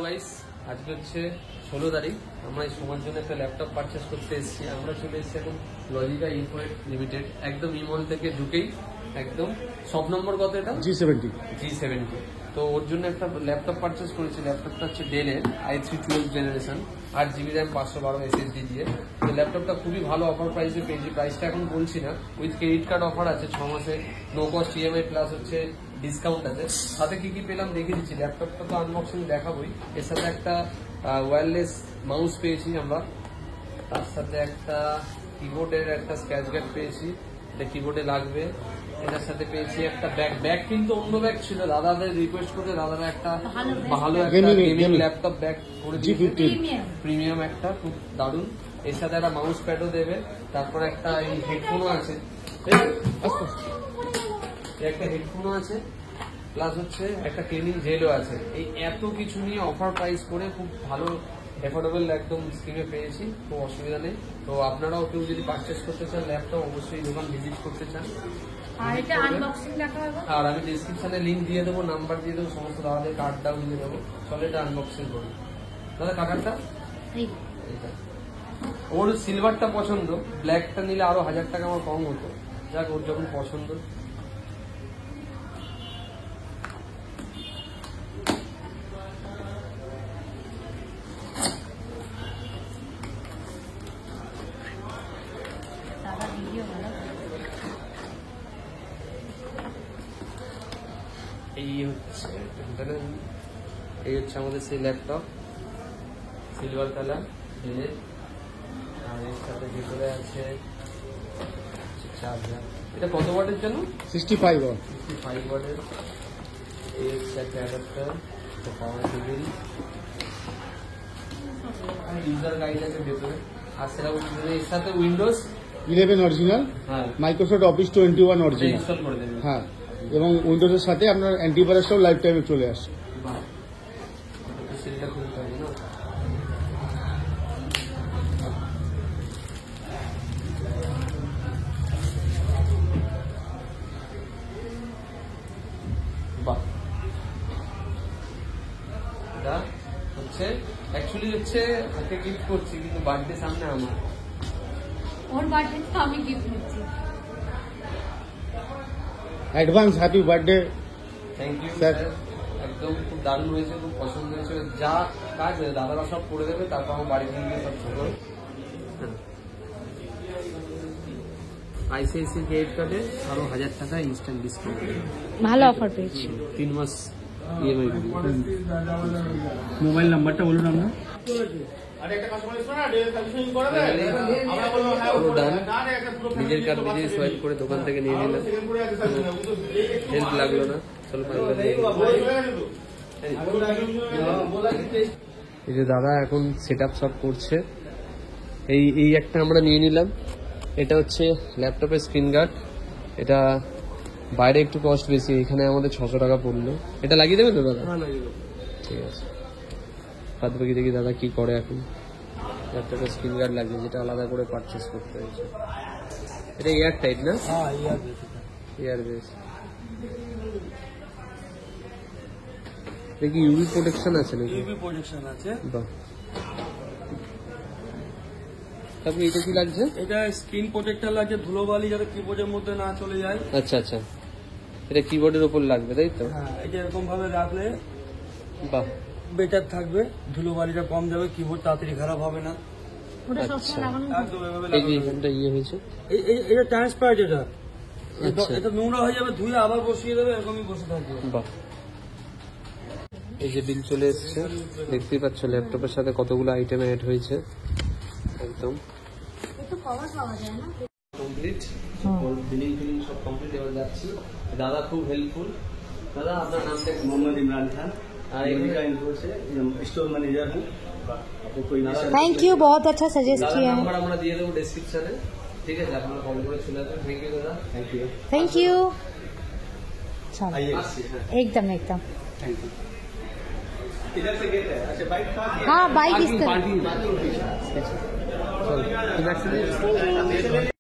Guys আজকে হচ্ছে 16 তারিখ। আমরা এই সময়ের জন্য একটা ল্যাপটপ পারচেস করতে এসেছি। আমরা চলে এসেছি এখন লজিকা ইনফোয়েট লিমিটেড, একদম ইমল থেকে ঢুকেই একদম সব নম্বর কত এটা G70। তো ওর জন্য একটা ল্যাপটপ পারচেস করেছি। ল্যাপটপটা হচ্ছে ডেলের i3 12 generation, 8GB RAM 512 SSD দিয়ে। তো ল্যাপটপটা খুবই ভালো অফার প্রাইসে পেয়েছি। প্রাইসটা এখন বলছি না, উইথ ক্রেডিট কার্ড অফার আছে 6 মাসে, নো কস্ট EMI প্লাস হচ্ছে ডিসকাউন্ট আছে। সাথে কি কি পেলাম দেখিয়ে দিচ্ছি। ল্যাপটপটা তো আনবক্সিং দেখাবোই, এর সাথে একটা ওয়্যারলেস মাউস পেয়েছি আমরা, তার সাথে একটা কিবোর্ডের একটা স্ক্র্যাচ গার্ড পেয়েছি, এটা কিবোর্ডে লাগবে। এটার সাথে পেয়েছি একটা ব্যাগ কিন্তু অন্য ব্যাগ ছিল, দাদাদের রিকোয়েস্ট করে দাদারা একটা ভালো একটা গেমিং ল্যাপটপ ব্যাগ করে দিয়েছে, প্রিমিয়াম একটা, খুব দারুণ। এর সাথে একটা মাউস প্যাডও দেবে, তারপর একটা এই হেডফোনও আছে, একটা হেডফোনও আছে, প্লাস হচ্ছে একটা ট্রেনিং জেলও আছে। এই এত কিছু নিয়ে অফার প্রাইস করে খুব ভালো এফোর্ডেবল একদম স্কিমে পেয়েছি, কোনো অসুবিধা নেই। তো আপনারাও কেউ যদি পারচেস করতে চান ল্যাপটপ, অবশ্যই দোকান ভিজিট করতে চান। আর আমি ডিসক্রিপশনে লিঙ্ক দিয়ে দেবো, নাম্বার দিয়ে দেবো, সমস্ত দাদাদের কার্ডটাও দিয়ে দেবো। চলো এটা আনবক্সিং করি। দাদা কার্ডটা ওর সিলভারটা পছন্দ, ব্ল্যাকটা নিলে আরো 1000 টাকা আমার কম হতো। যাক, ওর যখন পছন্দ। এই হচ্ছে আমাদের সেই ল্যাপটপ, সিলভার কালার ডেলের। আর এর সাথে ভিতরে আছে চার্জার। এটা কত ওয়াটের জন্য? 65 ওয়াটের। এই হচ্ছে একটা অ্যাডাপ্টার, পাওয়ার কেবল, ইউজার গাইড আছে ভেতরে। আর সেটা এর সাথে উইন্ডোজ 11 অরিজিনাল, হ্যাঁ, মাইক্রোসফট অফিস 21 অরিজিনাল ইনস্টল করে দেবেন, হ্যাঁ, এবং উইন্ডোজের সাথে আপনার অ্যান্টিভাইরাসটাও লাইফ টাইমে চলে আসে। সেটা খুলতে হবে না। বাহ, এটা হচ্ছে অ্যাকচুয়ালি হচ্ছে ওকে গিফট করছি, কিন্তু বার্থডে সামনে আমার, ওর বার্থডে তো আমি গিফট করছি। Advance happy birthday. Thank you sir, একদম খুব দারুণ হয়েছে, খুব পছন্দ হয়েছে। যা কাজ দাদারা সব করে দেবে, তারপর আমার বাড়ি থেকে সব ছোট। ICICI ক্রেডিট কার্ডে আরো 1000 টাকা ইনস্ট্যান্ট ডিসকাউন্ট, ভালো অফার পেয়েছি। 3 মাস EMI। মোবাইল নাম্বারটা বলুন আপনার। নিজের কার্ড নিজেই সোয়াইপ করে দোকান থেকে নিয়ে নিলাম, হেল্প লাগলো না। এই যে দাদা এখন সেট আপ সব করছে। এই একটা আমরা নিয়ে নিলাম, এটা হচ্ছে ল্যাপটপের স্ক্রিন গার্ড। এটা বাইরে একটু কস্ট বেশি, এখানে আমাদের 600 টাকা পড়লো। এটা লাগিয়ে দেবে তো দাদা? ঠিক আছে, বাদ বাকি দেখি দাদা কি করে। এখন ল্যাপটপের স্ক্রিন গার্ড লাগবে, যেটা আলাদা করে পারচেস করতে হয়েছে। এটা এয়ার টাইট না? Air base. দেখি ইউভি প্রোটেকশন আছে নাকি? ইউভি প্রোটেকশন আছে। বাহ, তারপরে এটা কি লাগছে? এটা স্ক্রিন প্রোটেক্টর লাগছে, ধুলোবালি যাতে কিবোর্ডের মধ্যে না চলে যায়। আচ্ছা আচ্ছা, এটা কিবোর্ডের উপর লাগবে তাই তো? হ্যাঁ, এটা এরকম ভাবে রাখলে বাহ বেটার থাকবে, ধুলোবালিটা কম যাবে, কিবোর্ড তাড়াতাড়ি খারাপ হবে না। আচ্ছা, একদম এভাবে এই যে এখানটা ইয়ে হয়েছে, এটা ট্রান্সপারেন্ট। এটা আচ্ছা, এটা নোংরা হয়ে যাবে, ধুয়ে আবার বসিয়ে দেবে, এরকমই বসে থাকবে। বাহ। এই যে বিল চলে এসছে, দেখতেই পাচ্ছ ল্যাপটপের সাথে কতগুলো আইটেম অ্যাড হয়েছে। একদম কমপ্লিট, বিলিং ফিলিং সব কমপ্লিট। এবার যাচ্ছি, দাদা খুব হেল্পফুল। दादा आपका नाम क्या? मोहम्मद इमरान खान, का इनपुट से स्टोर मैनेजर हूँ। आपको कोई थैंक यू, बहुत अच्छा सजेस्ट किया है। नंबर আমরা দিয়ে দেব ডেসক্রিপশনে, ঠিক আছে? আপনারা কল করে চলে আসবেন। থ্যাংক ইউ দাদা। Thank you. आइए, एकदम एकदम। Thank you. इधर से गेट है। अच्छा, बाइक कहाँ है? हाँ, बाइक इस तरफ। पार्किंग। चलो,